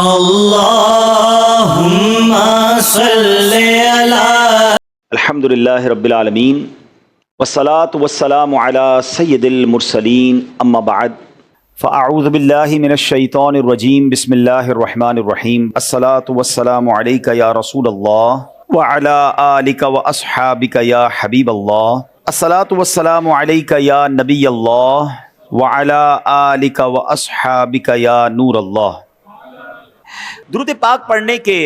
اللهم صل على الحمد للہ رب العالمین والصلاة والسلام على سید المرسلین اما بعد فاعوذ باللہ من الشیطان الرجیم بسم اللہ الرحمن الرحیم الصلاة والسلام علیک یا رسول اللہ وعلى آلک واصحابک یا حبیب اللہ الصلاة والسلام علیک یا نبی اللہ وعلى آلک واصحابک یا نور اللہ۔ درود پاک پڑھنے کے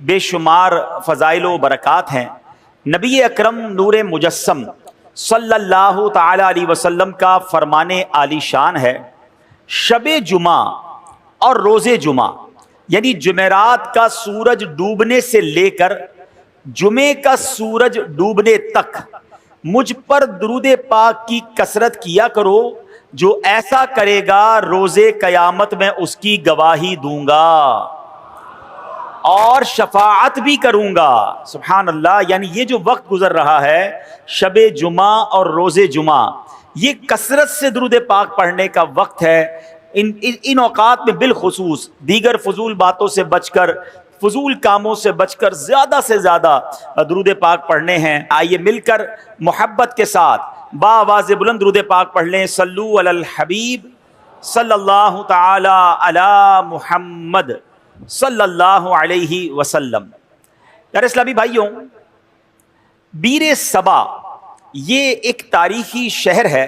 بے شمار فضائل و برکات ہیں۔ نبی اکرم نور مجسم صلی اللہ تعالی علیہ وسلم کا فرمان عالی شان ہے، شب جمعہ اور روز جمعہ یعنی جمعرات کا سورج ڈوبنے سے لے کر جمعے کا سورج ڈوبنے تک مجھ پر درود پاک کی کثرت کیا کرو، جو ایسا کرے گا روز قیامت میں اس کی گواہی دوں گا اور شفاعت بھی کروں گا۔ سبحان اللہ، یعنی یہ جو وقت گزر رہا ہے شب جمعہ اور روز جمعہ، یہ کثرت سے درود پاک پڑھنے کا وقت ہے۔ ان اوقات میں بالخصوص دیگر فضول باتوں سے بچ کر، فضول کاموں سے بچ کر زیادہ سے زیادہ درود پاک پڑھنے ہیں۔ آئیے مل کر محبت کے ساتھ بآواز بلند درود پاک پڑھ لیں۔ صلو علی الحبیب صلی اللہ تعالی علی محمد صلی اللہ علیہ وسلم۔ پیارے اسلامی بھائیوں، بیر صبا یہ ایک تاریخی شہر ہے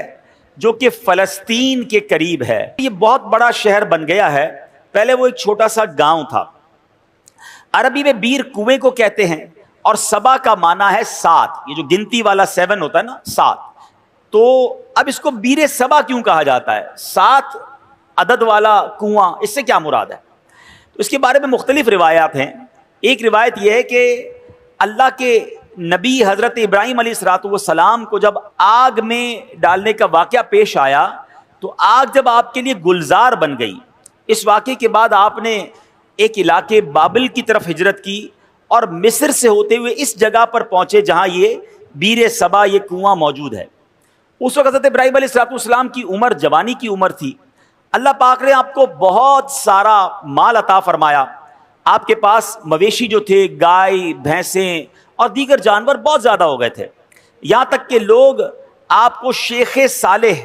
جو کہ فلسطین کے قریب ہے۔ یہ بہت بڑا شہر بن گیا ہے، پہلے وہ ایک چھوٹا سا گاؤں تھا۔ عربی میں بیر کنویں کو کہتے ہیں، اور صبا کا معنی ہے 7، یہ جو گنتی والا 7 ہوتا ہے نا، 7۔ تو اب اس کو بیر صبا کیوں کہا جاتا ہے؟ 7 عدد والا کنواں، اس سے کیا مراد ہے؟ اس کے بارے میں مختلف روایات ہیں۔ ایک روایت یہ ہے کہ اللہ کے نبی حضرت ابراہیم علیہ السلام کو جب آگ میں ڈالنے کا واقعہ پیش آیا تو آگ جب آپ کے لیے گلزار بن گئی، اس واقعے کے بعد آپ نے ایک علاقے بابل کی طرف ہجرت کی اور مصر سے ہوتے ہوئے اس جگہ پر پہنچے جہاں یہ بیر صبا، یہ کنواں موجود ہے۔ اس وقت حضرت ابراہیم علیہ السلام کی عمر جوانی کی عمر تھی۔ اللہ پاک نے آپ کو بہت سارا مال عطا فرمایا۔ آپ کے پاس مویشی جو تھے، گائے، بھینسیں اور دیگر جانور بہت زیادہ ہو گئے تھے، یہاں تک کہ لوگ آپ کو شیخ صالح،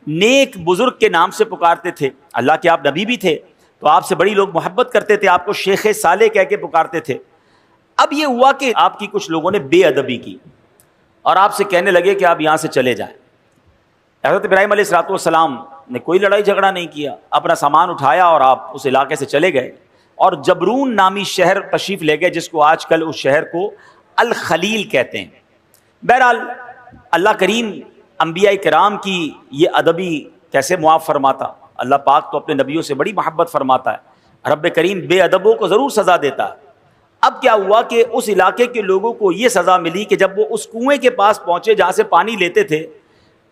نیک بزرگ کے نام سے پکارتے تھے۔ اللہ کے آپ نبی بھی تھے تو آپ سے بڑی لوگ محبت کرتے تھے، آپ کو شیخ صالح کہہ کے پکارتے تھے۔ اب یہ ہوا کہ آپ کی کچھ لوگوں نے بے ادبی کی اور آپ سے کہنے لگے کہ آپ یہاں سے چلے جائیں۔ حضرت ابراہیم علیہ السلام نے کوئی لڑائی جھگڑا نہیں کیا، اپنا سامان اٹھایا اور آپ اس علاقے سے چلے گئے اور جبرون نامی شہر تشریف لے گئے، جس کو آج کل اس شہر کو الخلیل کہتے ہیں۔ بہرحال اللہ کریم انبیاء کرام کی یہ ادبی کیسے معاف فرماتا؟ اللہ پاک تو اپنے نبیوں سے بڑی محبت فرماتا ہے، رب کریم بے ادبوں کو ضرور سزا دیتا ہے۔ اب کیا ہوا کہ اس علاقے کے لوگوں کو یہ سزا ملی کہ جب وہ اس کنویں کے پاس پہنچے جہاں سے پانی لیتے تھے،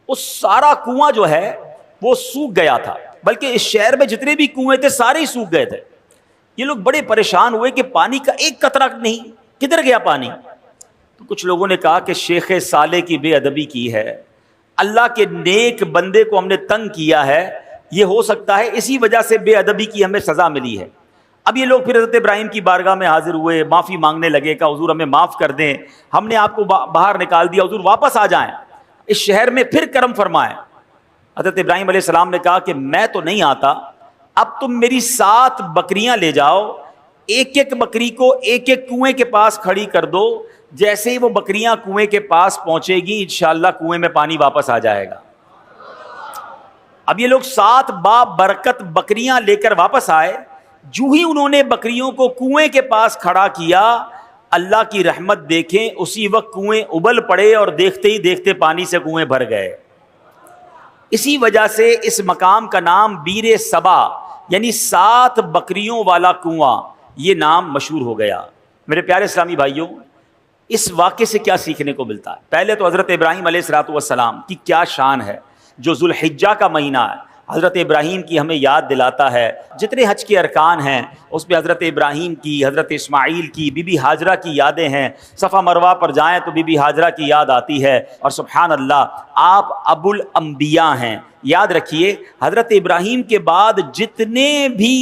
اس سارا کنواں جو ہے وہ سوکھ گیا تھا، بلکہ اس شہر میں جتنے بھی کنویں تھے سارے ہی سوکھ گئے تھے۔ یہ لوگ بڑے پریشان ہوئے کہ پانی کا ایک قطرہ نہیں، کدھر گیا پانی؟ تو کچھ لوگوں نے کہا کہ شیخ صالح کی بے ادبی کی ہے، اللہ کے نیک بندے کو ہم نے تنگ کیا ہے، یہ ہو سکتا ہے اسی وجہ سے بے ادبی کی ہمیں سزا ملی ہے۔ اب یہ لوگ پھر حضرت ابراہیم کی بارگاہ میں حاضر ہوئے، معافی مانگنے لگے کہ حضور ہمیں معاف کر دیں، ہم نے آپ کو باہر نکال دیا، حضور واپس آ جائیں، اس شہر میں پھر کرم فرمائیں۔ حضرت ابراہیم علیہ السلام نے کہا کہ میں تو نہیں آتا، اب تم میری 7 بکریاں لے جاؤ، ایک ایک بکری کو ایک ایک کنویں کے پاس کھڑی کر دو، جیسے ہی وہ بکریاں کنویں کے پاس پہنچے گی انشاءاللہ کنویں میں پانی واپس آ جائے گا۔ اب یہ لوگ 7 بابرکت بکریاں لے کر واپس آئے، جو ہی انہوں نے بکریوں کو کنویں کے پاس کھڑا کیا، اللہ کی رحمت دیکھیں، اسی وقت کنویں ابل پڑے اور دیکھتے ہی دیکھتے پانی سے کنویں بھر گئے۔ اسی وجہ سے اس مقام کا نام بیر صبا یعنی 7 بکریوں والا کنواں، یہ نام مشہور ہو گیا۔ میرے پیارے اسلامی بھائیوں، اس واقعے سے کیا سیکھنے کو ملتا ہے؟ پہلے تو حضرت ابراہیم علیہ السلام کی کیا شان ہے، جو ذوالحجہ کا مہینہ ہے، حضرت ابراہیم کی ہمیں یاد دلاتا ہے۔ جتنے حج کے ارکان ہیں اس میں حضرت ابراہیم کی، حضرت اسماعیل کی، بی بی ہاجرہ کی یادیں ہیں۔ صفا مروہ پر جائیں تو بی بی ہاجرہ کی یاد آتی ہے، اور سبحان اللہ آپ ابو الانبیاء ہیں۔ یاد رکھیے حضرت ابراہیم کے بعد جتنے بھی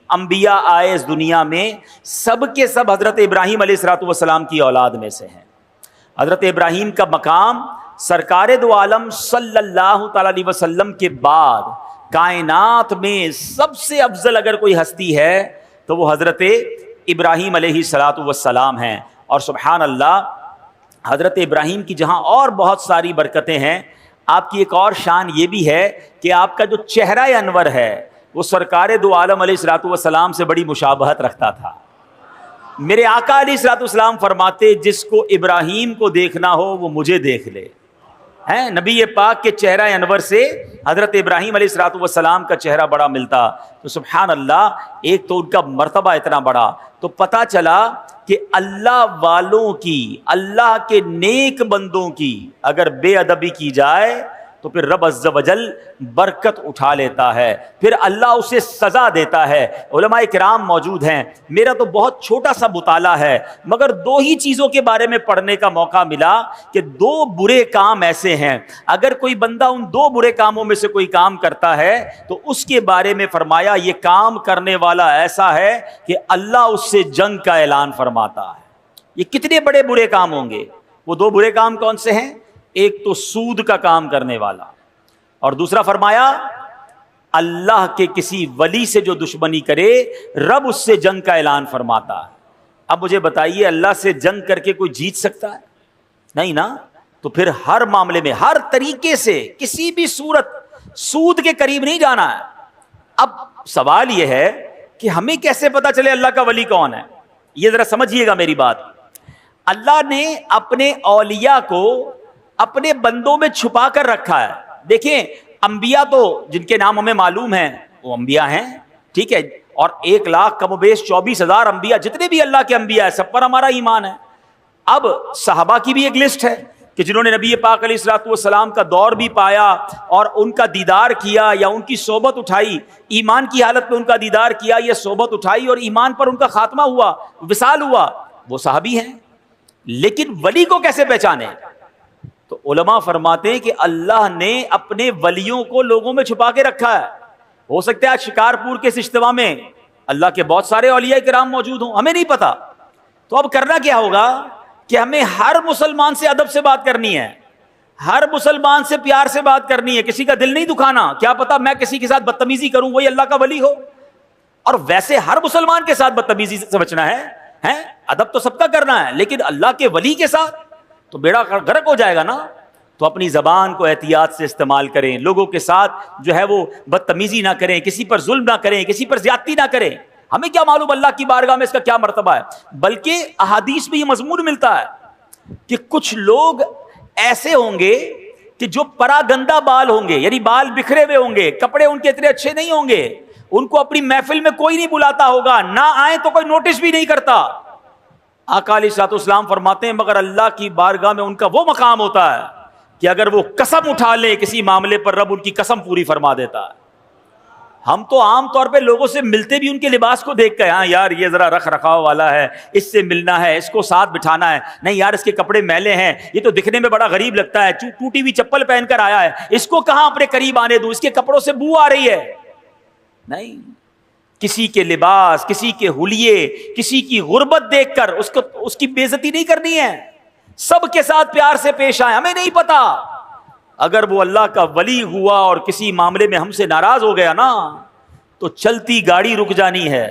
انبیاء آئے اس دنیا میں سب کے سب حضرت ابراہیم علیہ الصلوۃ والسلام کی اولاد میں سے ہیں. حضرت ابراہیم کا مقام سرکار دو عالم صلی اللہ تعالی علیہ وسلم کے بعد کائنات میں سب سے افضل اگر کوئی ہستی ہے تو وہ حضرت ابراہیم علیہ الصلوۃ والسلام ہیں. اور سبحان اللہ حضرت ابراہیم کی جہاں اور بہت ساری برکتیں ہیں، آپ کی ایک اور شان یہ بھی ہے کہ آپ کا جو چہرہ انور ہے وہ سرکار دو عالم علیہ الصلوۃ والسلام سے بڑی مشابہت رکھتا تھا. میرے آقا علیہ الصلوۃ والسلام فرماتے جس کو ابراہیم کو دیکھنا ہو وہ مجھے دیکھ لے. ہیں نبی پاک کے چہرہ انور سے حضرت ابراہیم علیہ الصلوۃ والسلام کا چہرہ بڑا ملتا. تو سبحان اللہ، ایک تو ان کا مرتبہ اتنا بڑا، تو پتہ چلا کہ اللہ والوں کی، اللہ کے نیک بندوں کی اگر بے ادبی کی جائے تو پھر رب عز و جل برکت اٹھا لیتا ہے، پھر اللہ اسے سزا دیتا ہے. علماء کرام موجود ہیں، میرا تو بہت چھوٹا سا مطالعہ ہے مگر دو ہی چیزوں کے بارے میں پڑھنے کا موقع ملا کہ دو برے کام ایسے ہیں اگر کوئی بندہ ان دو برے کاموں میں سے کوئی کام کرتا ہے تو اس کے بارے میں فرمایا یہ کام کرنے والا ایسا ہے کہ اللہ اس سے جنگ کا اعلان فرماتا ہے. یہ کتنے بڑے برے کام ہوں گے؟ وہ دو برے کام کون سے ہیں؟ ایک تو سود کا کام کرنے والا، اور دوسرا فرمایا اللہ کے کسی ولی سے جو دشمنی کرے رب اس سے جنگ کا اعلان فرماتا ہے. اب مجھے بتائیے اللہ سے جنگ کر کے کوئی جیت سکتا ہے؟ نہیں نا. تو پھر ہر معاملے میں ہر طریقے سے کسی بھی صورت سود کے قریب نہیں جانا ہے. اب سوال یہ ہے کہ ہمیں کیسے پتا چلے اللہ کا ولی کون ہے؟ یہ ذرا سمجھیے گا میری بات. اللہ نے اپنے اولیاء کو اپنے بندوں میں چھپا کر رکھا ہے. دیکھیں انبیاء تو جن کے نام ہمیں معلوم ہیں وہ انبیاء ہیں، ٹھیک ہے، اور 1,00,000 کم و بیش 24,000 انبیاء، جتنے بھی اللہ کے انبیاء ہیں سب پر ہمارا ایمان ہے. اب صحابہ کی بھی ایک لسٹ ہے کہ جنہوں نے نبی پاک علیہ الصلوۃ والسلام کا دور بھی پایا اور ان کا دیدار کیا یا ان کی صحبت اٹھائی، ایمان کی حالت میں ان کا دیدار کیا یا صحبت اٹھائی اور ایمان پر ان کا خاتمہ ہوا، وصال ہوا، وہ صحابی ہیں. لیکن ولی کو کیسے پہچانے؟ تو علماء فرماتے ہیں کہ اللہ نے اپنے ولیوں کو لوگوں میں چھپا کے رکھا ہے. ہو سکتا ہے آج شکارپور کے اس اجتماع میں اللہ کے بہت سارے اولیاء کرام موجود ہوں، ہمیں نہیں پتا. تو اب کرنا کیا ہوگا کہ ہمیں ہر مسلمان سے ادب سے بات کرنی ہے، ہر مسلمان سے پیار سے بات کرنی ہے، کسی کا دل نہیں دکھانا. کیا پتا میں کسی کے ساتھ بدتمیزی کروں وہی اللہ کا ولی ہو. اور ویسے ہر مسلمان کے ساتھ بدتمیزی سے بچنا ہے، ادب تو سب کا کرنا ہے، لیکن اللہ کے ولی کے ساتھ تو بیڑا غرق ہو جائے گا نا. تو اپنی زبان کو احتیاط سے استعمال کریں، لوگوں کے ساتھ جو ہے وہ بدتمیزی نہ کریں، کسی پر ظلم نہ کریں، کسی پر زیادتی نہ کریں. ہمیں کیا معلوم اللہ کی بارگاہ میں اس کا کیا مرتبہ ہے. بلکہ احادیث میں یہ مضمون ملتا ہے کہ کچھ لوگ ایسے ہوں گے کہ جو پراگندہ بال ہوں گے، یعنی بال بکھرے ہوئے ہوں گے، کپڑے ان کے اتنے اچھے نہیں ہوں گے، ان کو اپنی محفل میں کوئی نہیں بلاتا ہوگا، نہ آئیں تو کوئی نوٹس بھی نہیں کرتا. آقا علیہ الصلوۃ والسلام فرماتے ہیں مگر اللہ کی بارگاہ میں ان کا وہ مقام ہوتا ہے کہ اگر وہ قسم اٹھا لیں کسی معاملے پر رب ان کی قسم پوری فرما دیتا ہے. ہم تو عام طور پہ لوگوں سے ملتے بھی ان کے لباس کو دیکھ کر، ہاں یار یہ ذرا رکھ رکھاؤ والا ہے، اس سے ملنا ہے، اس کو ساتھ بٹھانا ہے، نہیں یار اس کے کپڑے میلے ہیں، یہ تو دکھنے میں بڑا غریب لگتا ہے، ٹوٹی ہوئی چپل پہن کر آیا ہے، اس کو کہاں اپنے قریب آنے دوں، اس کے کپڑوں سے بو آ رہی ہے. نہیں، کسی کے لباس، کسی کے حلیے، کسی کی غربت دیکھ کر اس کی بے عزتی نہیں کرنی ہے. سب کے ساتھ پیار سے پیش آئے. ہمیں نہیں پتا اگر وہ اللہ کا ولی ہوا اور کسی معاملے میں ہم سے ناراض ہو گیا نا تو چلتی گاڑی رک جانی ہے،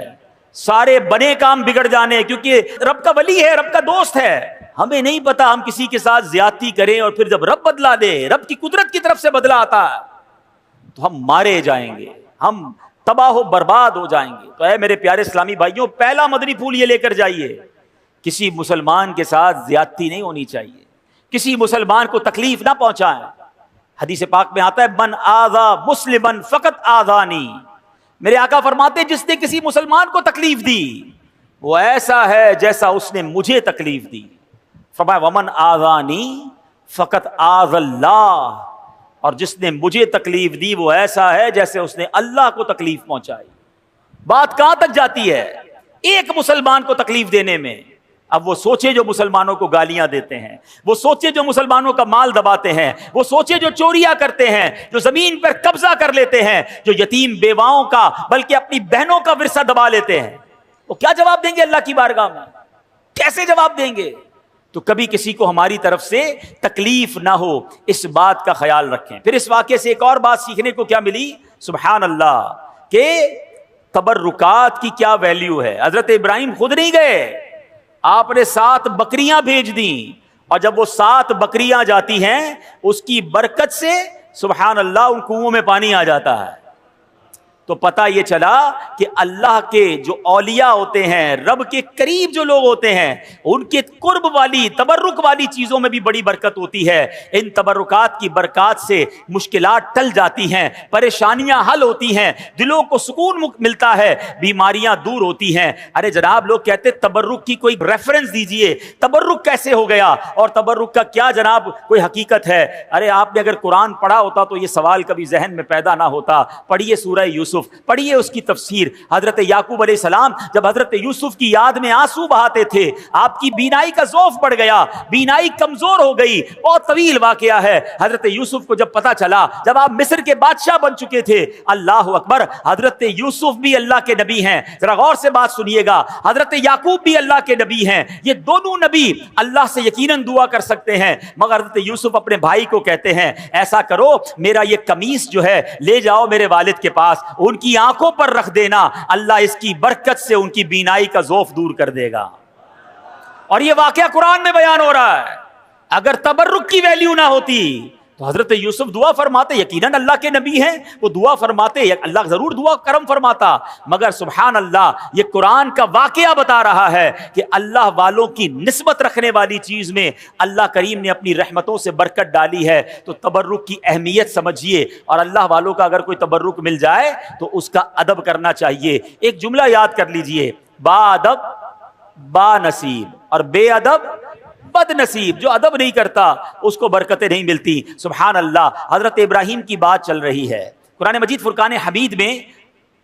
سارے بنے کام بگڑ جانے، کیونکہ رب کا ولی ہے، رب کا دوست ہے. ہمیں نہیں پتا ہم کسی کے ساتھ زیادتی کریں اور پھر جب رب بدلا دے، رب کی قدرت کی طرف سے بدلا آتا ہے تو ہم مارے جائیں گے، ہم تباہ و برباد ہو جائیں گے. تو اے میرے پیارے اسلامی بھائیوں، پہلا مدنی پھول یہ لے کر جائیے، کسی مسلمان کے ساتھ زیادتی نہیں ہونی چاہیے، کسی مسلمان کو تکلیف نہ پہنچائیں. حدیث پاک میں آتا ہے من آذا مسلما فقط آذانی. میرے آقا فرماتے جس نے کسی مسلمان کو تکلیف دی وہ ایسا ہے جیسا اس نے مجھے تکلیف دی. فرمایا ومن آذانی فقط آذ اللہ، اور جس نے مجھے تکلیف دی وہ ایسا ہے جیسے اس نے اللہ کو تکلیف پہنچائی. بات کہاں تک جاتی ہے ایک مسلمان کو تکلیف دینے میں؟ اب وہ سوچے جو مسلمانوں کو گالیاں دیتے ہیں، وہ سوچے جو مسلمانوں کا مال دباتے ہیں، وہ سوچے جو چوریاں کرتے ہیں، جو زمین پر قبضہ کر لیتے ہیں، جو یتیم بیواؤں کا بلکہ اپنی بہنوں کا ورثہ دبا لیتے ہیں، وہ کیا جواب دیں گے اللہ کی بارگاہ میں؟ کیسے جواب دیں گے؟ تو کبھی کسی کو ہماری طرف سے تکلیف نہ ہو، اس بات کا خیال رکھیں۔ پھر اس واقعے سے ایک اور بات سیکھنے کو کیا ملی؟ سبحان اللہ، کہ تبرکات کی کیا ویلیو ہے۔ حضرت ابراہیم خود نہیں گئے، آپ نے 7 بکریاں بھیج دیں، اور جب وہ 7 بکریاں جاتی ہیں اس کی برکت سے سبحان اللہ ان کنووں میں پانی آ جاتا ہے۔ تو پتہ یہ چلا کہ اللہ کے جو اولیاء ہوتے ہیں، رب کے قریب جو لوگ ہوتے ہیں، ان کے قرب والی تبرک والی چیزوں میں بھی بڑی برکت ہوتی ہے۔ ان تبرکات کی برکات سے مشکلات ٹل جاتی ہیں، پریشانیاں حل ہوتی ہیں، دلوں کو سکون ملتا ہے، بیماریاں دور ہوتی ہیں۔ ارے جناب لوگ کہتے تبرک کی کوئی ریفرنس دیجئے، تبرک کیسے ہو گیا اور تبرک کا کیا جناب کوئی حقیقت ہے؟ ارے آپ نے اگر قرآن پڑھا ہوتا تو یہ سوال کبھی ذہن میں پیدا نہ ہوتا۔ پڑھیے سورہ یوسف، پڑھیے اس کی تفسیر۔ حضرت یعقوب علیہ السلام جب حضرت یوسف کی یاد میں آنسو بہاتے تھے، آپ کی بینائی کا ضعف بڑھ گیا، بینائی کمزور ہو گئی، بہت طویل واقعہ ہے۔ حضرت یوسف کو جب پتا چلا، جب آپ مصر کے بادشاہ بن چکے تھے، اللہ اکبر، حضرت یوسف بھی اللہ کے نبی ہیں، ذرا غور سے بات سنیے گا، حضرت یعقوب بھی اللہ کے نبی ہیں، یہ دونوں نبی اللہ سے یقیناً دعا کر سکتے ہیں، مگر حضرت یوسف اپنے بھائی کو کہتے ہیں ایسا کرو، میرا یہ قمیص جو ہے لے جاؤ میرے والد کے پاس، ان کی آنکھوں پر رکھ دینا، اللہ اس کی برکت سے ان کی بینائی کا ضعف دور کر دے گا۔ اور یہ واقعہ قرآن میں بیان ہو رہا ہے۔ اگر تبرک کی ویلیو نہ ہوتی تو حضرت یوسف دعا فرماتے، یقیناً اللہ کے نبی ہیں، وہ دعا فرماتے، اللہ ضرور دعا کرم فرماتا، مگر سبحان اللہ یہ قرآن کا واقعہ بتا رہا ہے کہ اللہ والوں کی نسبت رکھنے والی چیز میں اللہ کریم نے اپنی رحمتوں سے برکت ڈالی ہے۔ تو تبرک کی اہمیت سمجھیے، اور اللہ والوں کا اگر کوئی تبرک مل جائے تو اس کا ادب کرنا چاہیے۔ ایک جملہ یاد کر لیجئے، با ادب با نصیب، اور بے ادب بد نصیب۔ جو ادب نہیں کرتا اس کو برکتیں نہیں ملتی۔ سبحان اللہ، حضرت ابراہیم کی بات چل رہی ہے، قرآن مجید فرقان حمید میں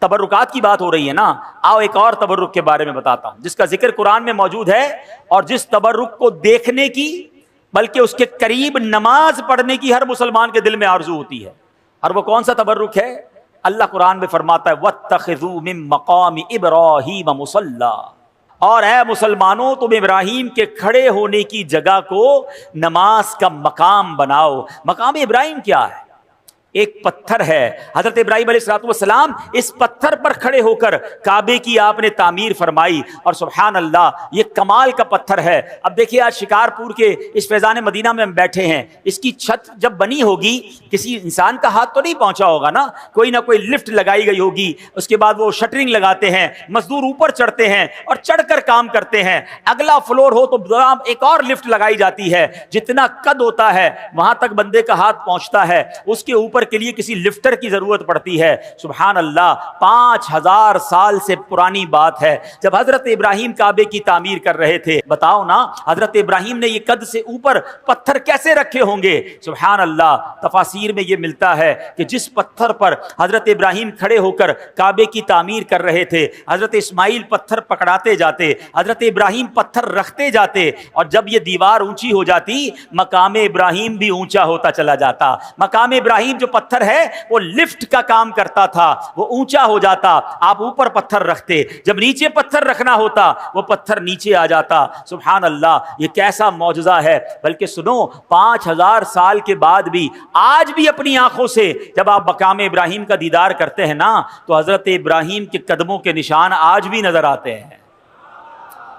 تبرکات کی بات ہو رہی ہے نا۔ آؤ ایک اور تبرک کے بارے میں بتاتا ہوں جس کا ذکر قرآن میں موجود ہے، اور جس تبرک کو دیکھنے کی بلکہ اس کے قریب نماز پڑھنے کی ہر مسلمان کے دل میں آرزو ہوتی ہے۔ اور وہ کون سا تبرک ہے؟ اللہ قرآن میں فرماتا ہے وَاتَّخِذُوا مِن مَّقَامِ إِبْرَاهِيمَ مُصَلًّى، اور اے مسلمانوں تم ابراہیم کے کھڑے ہونے کی جگہ کو نماز کا مقام بناؤ۔ مقام ابراہیم کیا ہے؟ ایک پتھر ہے، حضرت ابراہیم علیہ السلام اس پتھر پر کھڑے ہو کر کعبے کی آپ نے تعمیر فرمائی، اور سبحان اللہ یہ کمال کا پتھر ہے۔ اب دیکھیے آج شکارپور کے اس فیضان مدینہ میں ہم بیٹھے ہیں، اس کی چھت جب بنی ہوگی کسی انسان کا ہاتھ تو نہیں پہنچا ہوگا نا، کوئی نہ کوئی لفٹ لگائی گئی ہوگی، اس کے بعد وہ شٹرنگ لگاتے ہیں، مزدور اوپر چڑھتے ہیں اور چڑھ کر کام کرتے ہیں، اگلا فلور ہو تو ایک اور لفٹ لگائی جاتی ہے، جتنا قد ہوتا ہے وہاں تک بندے کا ہاتھ پہنچتا ہے، اس کے اوپر کے لیے کسی لفٹر کی ضرورت پڑتی ہے۔ سبحان اللہ، 5000 سال سے پرانی بات ہے، جب حضرت ابراہیم کعبے کی تعمیر کر رہے تھے، بتاؤ نا حضرت ابراہیم نے یہ قد سے اوپر پتھر کیسے رکھے ہوں گے؟ سبحان اللہ، تفاسیر میں یہ ملتا ہے کہ جس پتھر پر حضرت ابراہیم کھڑے ہو کر کعبے کی تعمیر کر رہے تھے، حضرت اسماعیل پتھر پکڑاتے جاتے، حضرت ابراہیم پتھر رکھتے جاتے، اور جب یہ دیوار اونچی ہو جاتی مقام ابراہیم بھی اونچا ہوتا چلا جاتا۔ مقام ابراہیم جو پتھر ہے وہ لفٹ کا کام کرتا تھا، وہ اونچا ہو جاتا، آپ اوپر پتھر رکھتے، جب نیچے پتھر رکھنا ہوتا وہ پتھر نیچے آ جاتا۔ سبحان اللہ، یہ کیسا معجزہ ہے۔ بلکہ سنو، 5000 سال کے بعد بھی آج بھی اپنی آنکھوں سے جب آپ مقام ابراہیم کا دیدار کرتے ہیں نا تو حضرت ابراہیم کے قدموں کے نشان آج بھی نظر آتے ہیں۔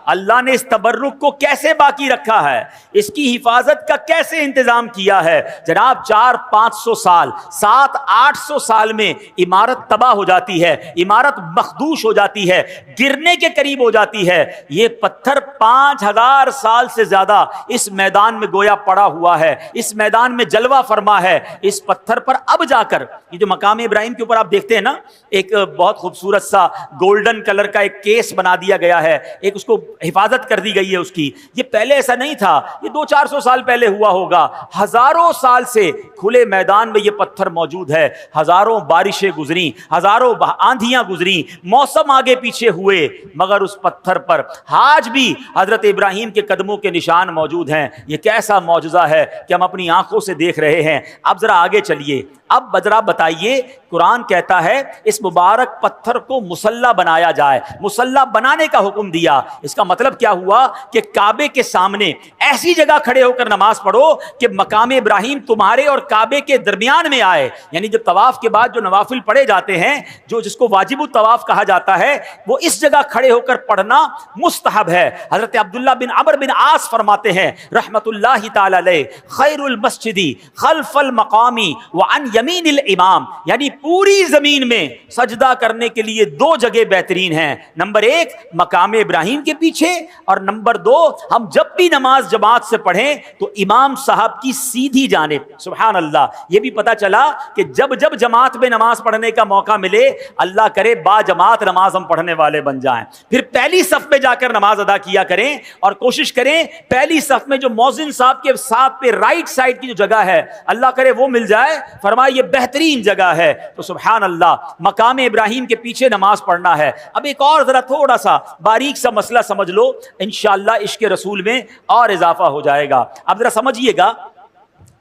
اللہ نے اس تبرک کو کیسے باقی رکھا ہے، اس کی حفاظت کا کیسے انتظام کیا ہے۔ جناب 400-500 سال، 700-800 سال میں عمارت تباہ ہو جاتی ہے، عمارت مخدوش ہو جاتی ہے، گرنے کے قریب ہو جاتی ہے، یہ پتھر 5000 سال سے زیادہ اس میدان میں گویا پڑا ہوا ہے، اس میدان میں جلوہ فرما ہے۔ اس پتھر پر اب جا کر یہ جو مقام ابراہیم کے اوپر آپ دیکھتے ہیں نا، ایک بہت خوبصورت سا گولڈن کلر کا ایک کیس بنا دیا گیا ہے، ایک اس کو حفاظت کر دی گئی ہے اس کی. یہ پہلے ایسا نہیں تھا, یہ 200-400 سال پہلے ہوا ہوگا. ہزاروں سال سے کھلے میدان میں یہ پتھر موجود ہے. ہزاروں بارشیں گزری, ہزاروں آندھیاں گزری, موسم آگے پیچھے ہوئے, مگر اس پتھر پر آج بھی حضرت ابراہیم کے قدموں کے نشان موجود ہیں. یہ کیسا معجزہ ہے کہ ہم اپنی آنکھوں سے دیکھ رہے ہیں. اب ذرا آگے چلیے, اب ذرا بتائیے, قرآن کہتا ہے اس مبارک پتھر کو مصلی بنایا جائے, مصلی بنانے کا حکم دیا. اس کا مطلب کیا ہوا کہ کعبے کے سامنے ایسی جگہ کھڑے ہو کر نماز پڑھو کہ مقام ابراہیم تمہارے اور کعبے کے درمیان میں آئے. یعنی جب طواف کے بعد جو نوافل پڑھے جاتے ہیں, جو جس کو واجب الطواف کہا جاتا ہے, وہ اس جگہ کھڑے ہو کر پڑھنا مستحب ہے. حضرت عبداللہ بن عمرو بن عاص فرماتے ہیں رحمت اللہ تعالی علیہ, خیر المسجد خلف المقام وعن یمین الامام, یعنی پوری زمین میں سجدہ کرنے کے لیے 2 جگہ بہترین ہیں. نمبر 1 مقام ابراہیم کے پیچھے, اور نمبر 2 ہم جب بھی نماز جماعت سے پڑھیں تو امام صاحب کی سیدھی جانب. سبحان اللہ, یہ بھی پتا چلا کہ جب جب جماعت میں نماز پڑھنے کا موقع ملے, اللہ کرے با جماعت نماز ہم پڑھنے والے بن جائیں. پھر پہلی صف میں جا کر نماز ادا کیا کریں, اور کوشش کریں پہلی صف میں جو مؤذن صاحب کے ساتھ پہ رائٹ سائڈ کی جو جگہ ہے, اللہ کرے وہ مل جائے. فرمایا یہ بہترین جگہ ہے. تو سبحان اللہ, مقام ابراہیم کے پیچھے نماز پڑھنا ہے. اب ایک اور ذرا تھوڑا سا باریک سا مسئلہ سمجھ لو, انشاءاللہ عشق رسول میں اور اضافہ ہو جائے گا. اب ذرا سمجھیے گا,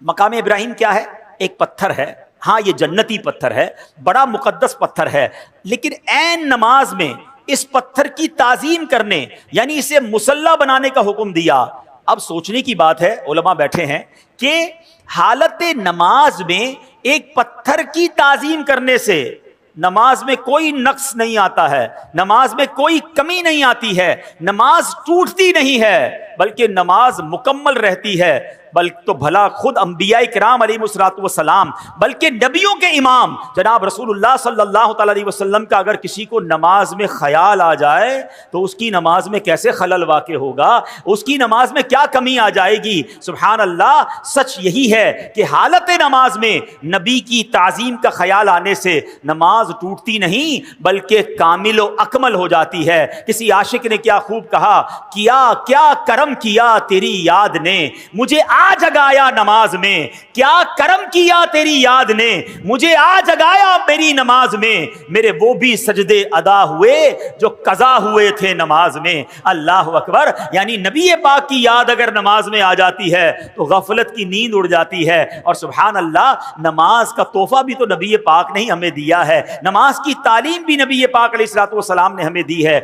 مقام ابراہیم کیا ہے؟ ایک پتھر ہے. ہاں یہ جنتی پتھر ہے, بڑا مقدس پتھر ہے, لیکن عین نماز میں اس پتھر کی تعظیم کرنے, یعنی اسے مصلی بنانے کا حکم دیا. اب سوچنے کی بات ہے, علماء بیٹھے ہیں, کہ حالت نماز میں ایک پتھر کی تعظیم کرنے سے نماز میں کوئی نقص نہیں آتا ہے, نماز میں کوئی کمی نہیں آتی ہے, نماز ٹوٹتی نہیں ہے, بلکہ نماز مکمل رہتی ہے. بلکہ تو بھلا خود انبیاء کرام علیہ الصلوۃ والسلام, بلکہ نبیوں کے امام جناب رسول اللہ صلی اللہ تعالی علیہ وسلم کا اگر کسی کو نماز میں خیال آ جائے تو اس کی نماز میں کیسے خلل واقع ہوگا, اس کی نماز میں کیا کمی آ جائے گی. سبحان اللہ, سچ یہی ہے کہ حالت نماز میں نبی کی تعظیم کا خیال آنے سے نماز ٹوٹتی نہیں بلکہ کامل و اکمل ہو جاتی ہے. کسی عاشق نے کیا خوب کہا, کیا کرم کیا تیری یاد نے مجھے آ جگایا نماز میں, کیا کرم کیا تیری یاد نے مجھے آ جگایا میری نماز میں, میرے وہ بھی سجدے ادا ہوئے جو قضا ہوئے تھے نماز میں. اللہ اکبر, یعنی نبی پاک کی یاد اگر نماز میں آ جاتی ہے تو غفلت کی نیند اڑ جاتی ہے. اور سبحان اللہ, نماز کا تحفہ بھی تو نبی پاک نے ہی ہمیں دیا ہے, نماز کی تعلیم بھی نبی پاک علیہ الصلوۃ والسلام نے ہمیں دی ہے.